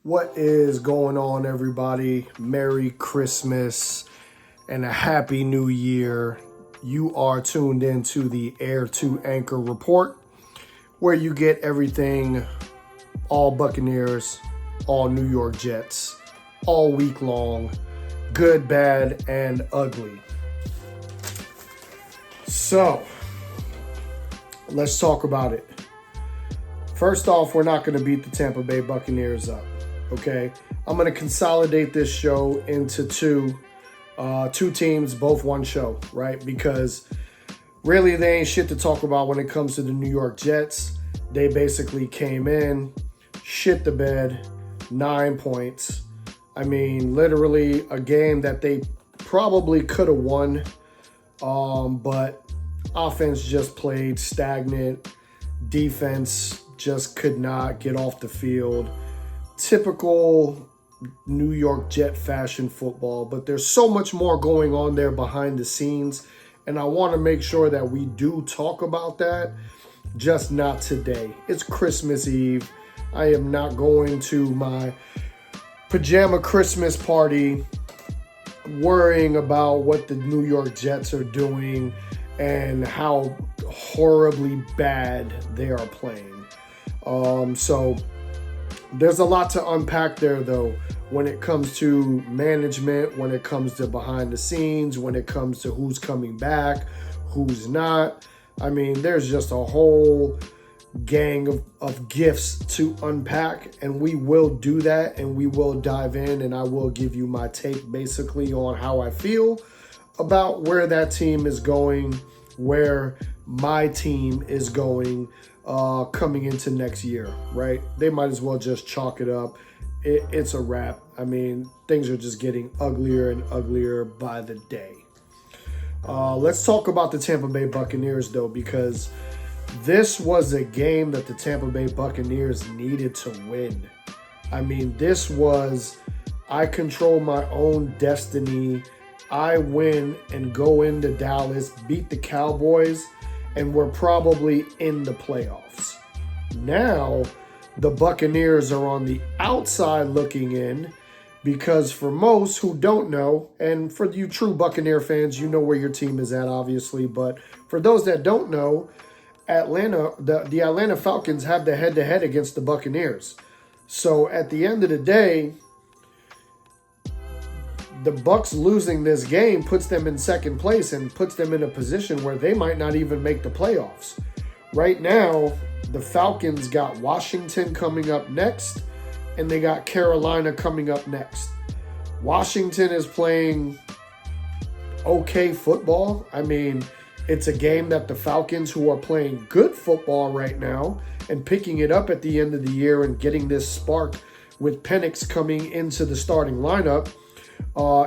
What is going on, everybody? Merry Christmas and a Happy New Year. You are tuned into the Air to Anchor report, where you get everything all Buccaneers, all New York Jets, all week long, good, bad, and ugly. So, let's talk about it. First off, we're not going to beat the Tampa Bay Buccaneers up. Okay, I'm going to consolidate this show into two teams, both one show, right? Because really they ain't shit to talk about when it comes to the New York Jets. They basically came in, shit the bed, 9 points. I mean, literally a game that they probably could have won, but offense just played stagnant. Defense just could not get off the field. Typical New York Jet fashion football, but there's so much more going on there behind the scenes, and I want to make sure that we do talk about that, just not today. It's Christmas Eve. I am not going to my pajama Christmas party worrying about what the New York Jets are doing and how horribly bad they are playing. So there's a lot to unpack there, though, when it comes to management, when it comes to behind the scenes, when it comes to who's coming back, who's not. I mean, there's just a whole gang of gifts to unpack, and we will do that, and we will dive in, and I will give you my take basically on how I feel about where that team is going, where my team is going coming into next year, right? They might as well just chalk it up. It's a wrap. I mean, things are just getting uglier and uglier by the day. Let's talk about the Tampa Bay Buccaneers, though, because this was a game that the Tampa Bay Buccaneers needed to win. I mean, this was, I control my own destiny. I win and go into Dallas, beat the Cowboys, and we're probably in the playoffs. Now, the Buccaneers are on the outside looking in, because for most who don't know, and for you true Buccaneer fans, you know where your team is at, obviously, but for those that don't know, the Atlanta Falcons have the head-to-head against the Buccaneers. So at the end of the day, the Bucs losing this game puts them in second place and puts them in a position where they might not even make the playoffs. Right now, the Falcons got Washington coming up next, and they got Carolina coming up next. Washington is playing okay football. I mean, it's a game that the Falcons, who are playing good football right now and picking it up at the end of the year and getting this spark with Penix coming into the starting lineup,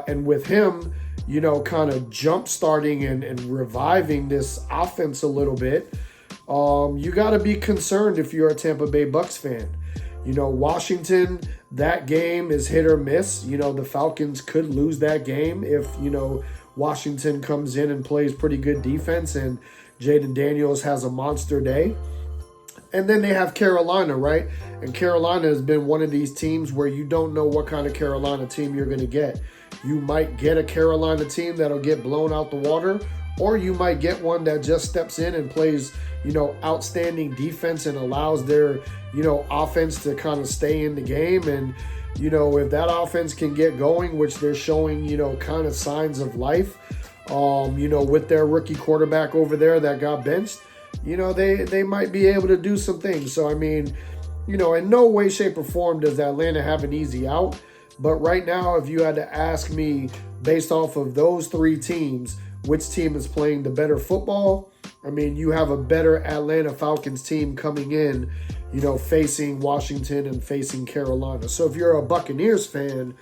and with him, you know, kind of jump-starting and reviving this offense a little bit, you got to be concerned if you're a Tampa Bay Bucs fan. You know, Washington, that game is hit or miss. You know, the Falcons could lose that game if, you know, Washington comes in and plays pretty good defense and Jaden Daniels has a monster day. And then they have Carolina, right? And Carolina has been one of these teams where you don't know what kind of Carolina team you're going to get. You might get a Carolina team that'll get blown out the water, or you might get one that just steps in and plays, you know, outstanding defense and allows their, you know, offense to kind of stay in the game. And, you know, if that offense can get going, which they're showing, you know, kind of signs of life, you know, with their rookie quarterback over there that got benched, you know, they might be able to do some things. So, I mean, you know, in no way, shape, or form does Atlanta have an easy out. But right now, if you had to ask me, based off of those three teams, which team is playing the better football, I mean, you have a better Atlanta Falcons team coming in, you know, facing Washington and facing Carolina. So if you're a Buccaneers fan,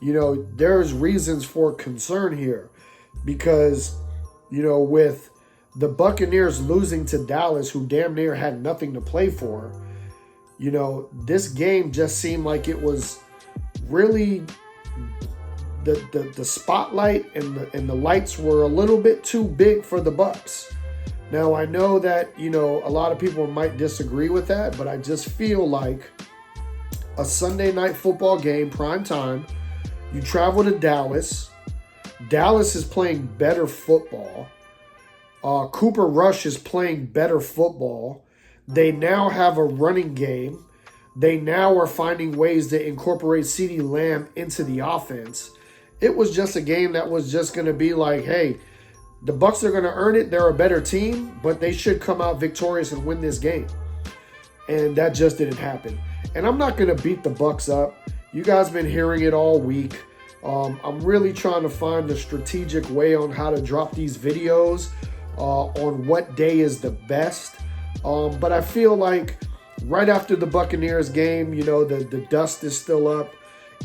you know, there's reasons for concern here because, you know, with the Buccaneers losing to Dallas, who damn near had nothing to play for, you know, this game just seemed like it was really the spotlight and the lights were a little bit too big for the Bucs. Now, I know that, you know, a lot of people might disagree with that, but I just feel like a Sunday night football game, prime time. You travel to Dallas. Dallas is playing better football. Cooper Rush is playing better football. They now have a running game. They now are finding ways to incorporate CeeDee Lamb into the offense. It was just a game that was just going to be like, hey, the Bucs are going to earn it. They're a better team, but they should come out victorious and win this game. And that just didn't happen. And I'm not going to beat the Bucs up. You guys been hearing it all week. I'm really trying to find a strategic way on how to drop these videos on what day is the best. But I feel like right after the Buccaneers game, the dust is still up.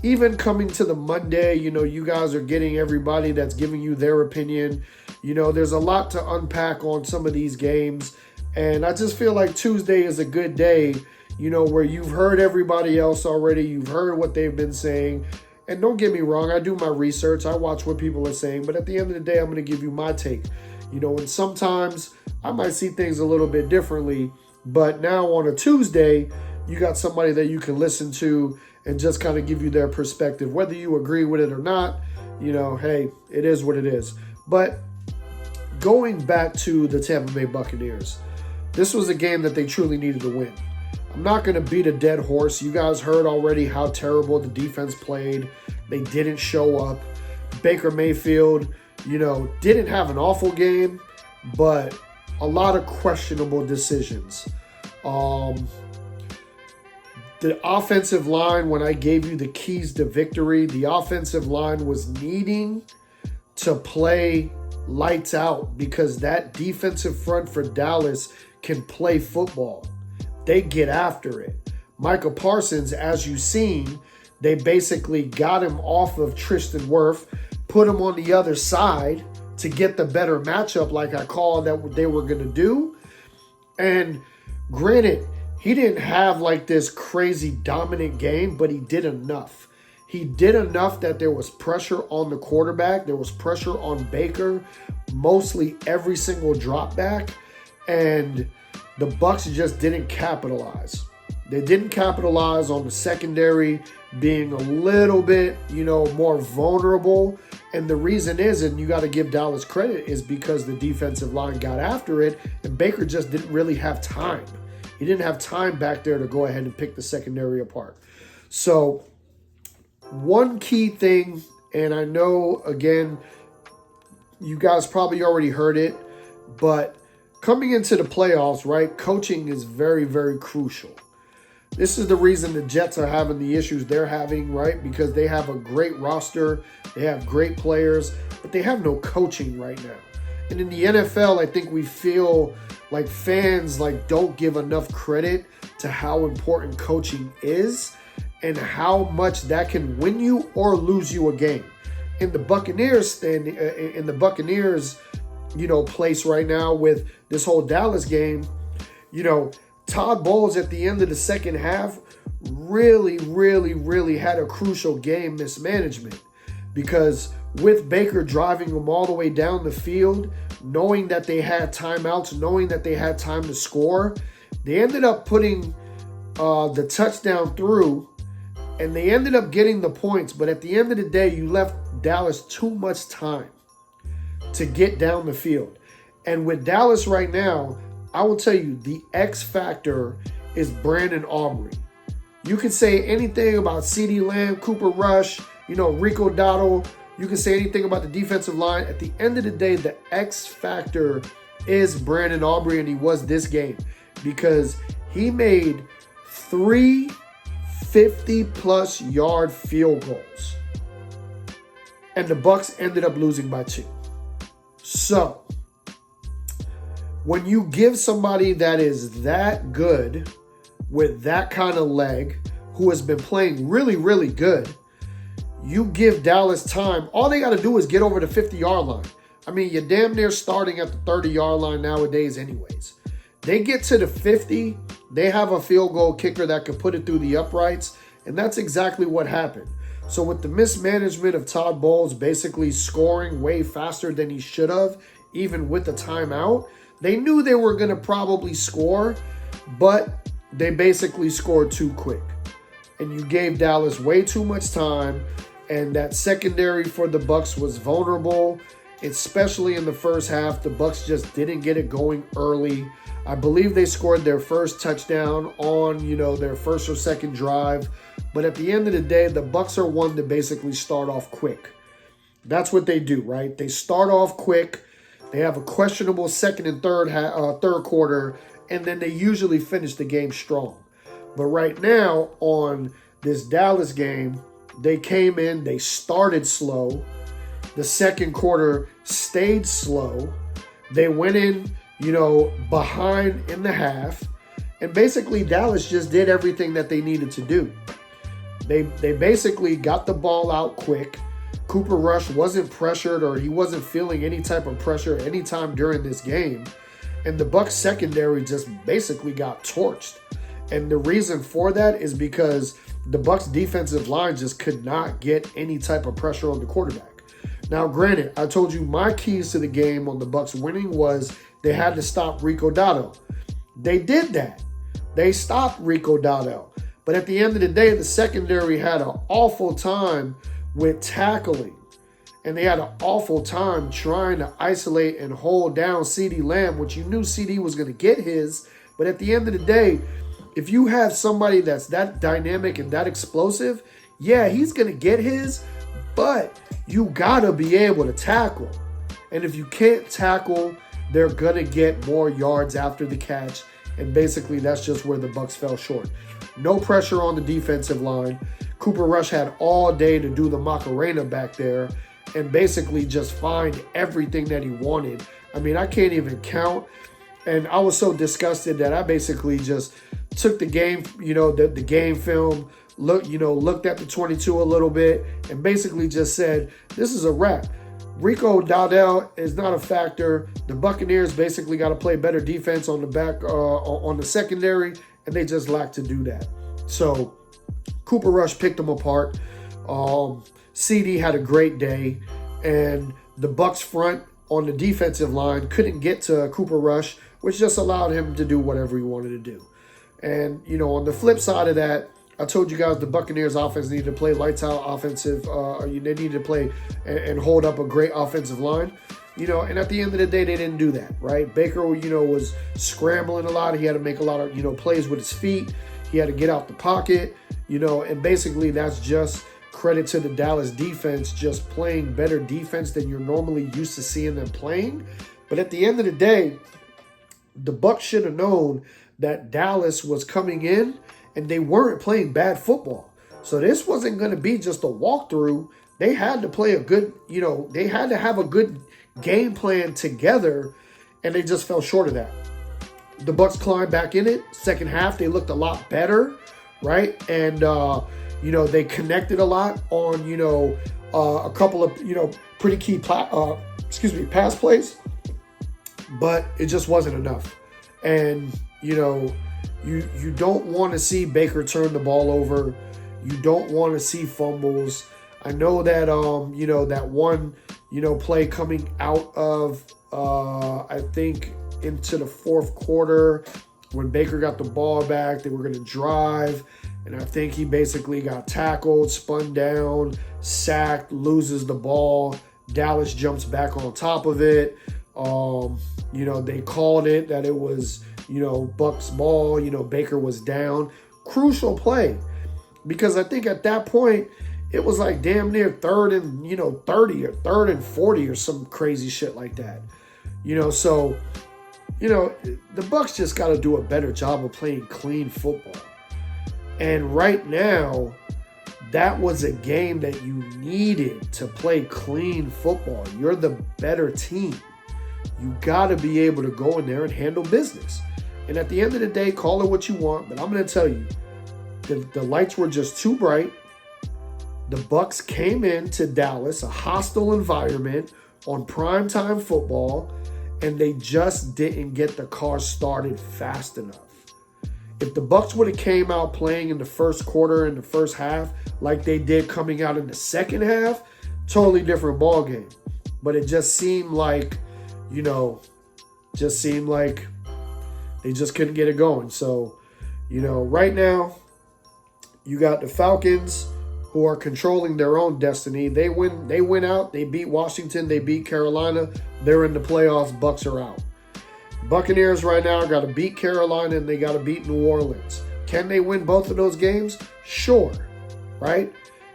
Even coming to the Monday, you guys are getting everybody that's giving you their opinion. There's a lot to unpack on some of these games. And I just feel like Tuesday is a good day, where you've heard everybody else already. You've heard what they've been saying. And don't get me wrong, I do my research. I watch what people are saying. But at the end of the day, I'm going to give you my take. And sometimes I might see things a little bit differently. But now on a Tuesday, you got somebody that you can listen to and just kind of give you their perspective. Whether you agree with it or not, hey, it is what it is. But going back to the Tampa Bay Buccaneers, this was a game that they truly needed to win. I'm not going to beat a dead horse. You guys heard already how terrible the defense played. They didn't show up. Baker Mayfield, didn't have an awful game, but a lot of questionable decisions. The offensive line, when I gave you the keys to victory, the offensive line was needing to play lights out because that defensive front for Dallas can play football. They get after it. Micah Parsons, as you've seen, they basically got him off of Tristan Wirfs, put him on the other side to get the better matchup like I called that they were going to do. And granted, he didn't have like this crazy dominant game, but he did enough. He did enough that there was pressure on the quarterback. There was pressure on Baker, mostly every single drop back. And the Bucs just didn't capitalize. They didn't capitalize on the secondary being a little bit, more vulnerable. And the reason is, and you got to give Dallas credit, is because the defensive line got after it and Baker just didn't really have time. He didn't have time back there to go ahead and pick the secondary apart. So one key thing, and I know, again, you guys probably already heard it, but coming into the playoffs, right, coaching is very, very crucial. This is the reason the Jets are having the issues they're having, right, because they have a great roster, they have great players, but they have no coaching right now. And in the NFL, I think we feel like fans don't give enough credit to how important coaching is and how much that can win you or lose you a game. In the Buccaneers place right now with this whole Dallas game, Todd Bowles at the end of the second half really, really, really had a crucial game mismanagement, because with Baker driving them all the way down the field, knowing that they had timeouts, knowing that they had time to score, they ended up putting the touchdown through, and they ended up getting the points. But at the end of the day, you left Dallas too much time to get down the field. And with Dallas right now, I will tell you, the X factor is Brandon Aubrey. You can say anything about CeeDee Lamb, Cooper Rush, Rico Dowdle. You can say anything about the defensive line. At the end of the day, the X factor is Brandon Aubrey, and he was this game because he made 3 50-plus yard field goals. And the Bucs ended up losing by 2. So, when you give somebody that is that good with that kind of leg, who has been playing really, really good, you give Dallas time. All they got to do is get over the 50-yard line. I mean, you're damn near starting at the 30-yard line nowadays anyways. They get to the 50, they have a field goal kicker that can put it through the uprights, and that's exactly what happened. So with the mismanagement of Todd Bowles basically scoring way faster than he should have, even with the timeout, they knew they were going to probably score, but they basically scored too quick. and you gave Dallas way too much time. And that secondary for the Bucs was vulnerable, especially in the first half. The Bucs just didn't get it going early. I believe they scored their first touchdown on, their first or second drive. But at the end of the day, the Bucs are one to basically start off quick. That's what they do, right? They start off quick. They have a questionable second and third quarter, and then they usually finish the game strong. But right now, on this Dallas game, they came in, they started slow. The second quarter stayed slow. They went in, behind in the half. And basically, Dallas just did everything that they needed to do. They basically got the ball out quick. Cooper Rush wasn't pressured, or he wasn't feeling any type of pressure anytime during this game. And the Bucs secondary just basically got torched. And the reason for that is because the Bucs defensive line just could not get any type of pressure on the quarterback. Now, granted, I told you my keys to the game on the Bucs winning was they had to stop Rico Dotto. They did that. They stopped Rico Dotto. But at the end of the day, the secondary had an awful time with tackling. And they had an awful time trying to isolate and hold down CeeDee Lamb, which you knew CeeDee was going to get his. But at the end of the day, if you have somebody that's that dynamic and that explosive, yeah, he's going to get his, but you got to be able to tackle. And if you can't tackle, they're going to get more yards after the catch. And basically, that's just where the Bucs fell short. No pressure on the defensive line. Cooper Rush had all day to do the Macarena back there and basically just find everything that he wanted. I mean, I can't even count. And I was so disgusted that I basically just took the game, the game film, looked at the 22 a little bit, and basically just said, this is a wrap. Rico Dowdell is not a factor. The Buccaneers basically got to play better defense on the back, on the secondary, and they just lack to do that. So Cooper Rush picked them apart. CeeDee had a great day, and the Bucs front on the defensive line couldn't get to Cooper Rush, which just allowed him to do whatever he wanted to do. And, on the flip side of that, I told you guys the Buccaneers offense needed to play lights out offensive. They needed to play and hold up a great offensive line. And at the end of the day, they didn't do that, right? Baker, was scrambling a lot. He had to make a lot of, plays with his feet. He had to get out the pocket, and basically that's just credit to the Dallas defense, just playing better defense than you're normally used to seeing them playing. But at the end of the day, the Bucs should have known that Dallas was coming in and they weren't playing bad football. So this wasn't going to be just a walkthrough. They had to play a good, they had to have a good game plan together, and they just fell short of that. The Bucs climbed back in it. Second half, they looked a lot better, right? And, they connected a lot on, a couple of, pretty key, pass plays. But it just wasn't enough. And, you don't want to see Baker turn the ball over. You don't want to see fumbles. I know that, that one, play coming out of, I think, into the fourth quarter when Baker got the ball back, they were going to drive. And I think he basically got tackled, spun down, sacked, loses the ball. Dallas jumps back on top of it. They called it that it was, Bucs ball, Baker was down. Crucial play. Because I think at that point, it was like damn near third and, 30 or third and 40 or some crazy shit like that. So, the Bucs just got to do a better job of playing clean football. And right now, that was a game that you needed to play clean football. You're the better team. You got to be able to go in there and handle business. And at the end of the day, call it what you want, but I'm going to tell you, the lights were just too bright. The Bucs came into Dallas, a hostile environment, on primetime football, and they just didn't get the car started fast enough. If the Bucs would have came out playing in the first quarter and the first half like they did coming out in the second half, totally different ball game. But it just seemed like, they just couldn't get it going. So, right now, You got the Falcons, who are controlling their own destiny. They win out. They beat Washington. They beat Carolina. They're in the playoffs. Bucs are out. Buccaneers right now got to beat Carolina and they got to beat New Orleans. Can they win both of those games? Sure, right?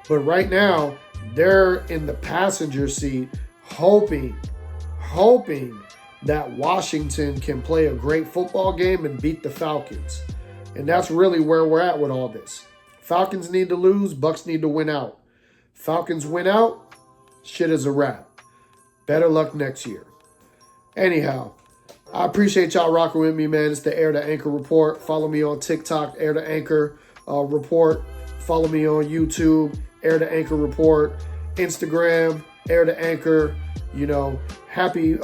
But right now, they're in the passenger seat hoping that Washington can play a great football game and beat the Falcons. And that's really where we're at with all this. Falcons need to lose. Bucs need to win out. Falcons win out. Shit is a wrap. Better luck next year. Anyhow, I appreciate y'all rocking with me, man. It's the Air to Anchor Report. Follow me on TikTok, Air to Anchor Report. Follow me on YouTube, Air to Anchor Report. Instagram, Air to Anchor. Happy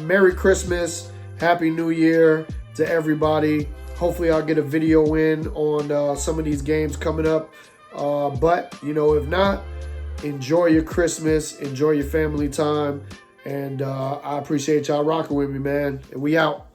Merry Christmas. Happy New Year to everybody. Hopefully I'll get a video in on some of these games coming up. But, if not, enjoy your Christmas. Enjoy your family time. And I appreciate y'all rocking with me, man. And we out.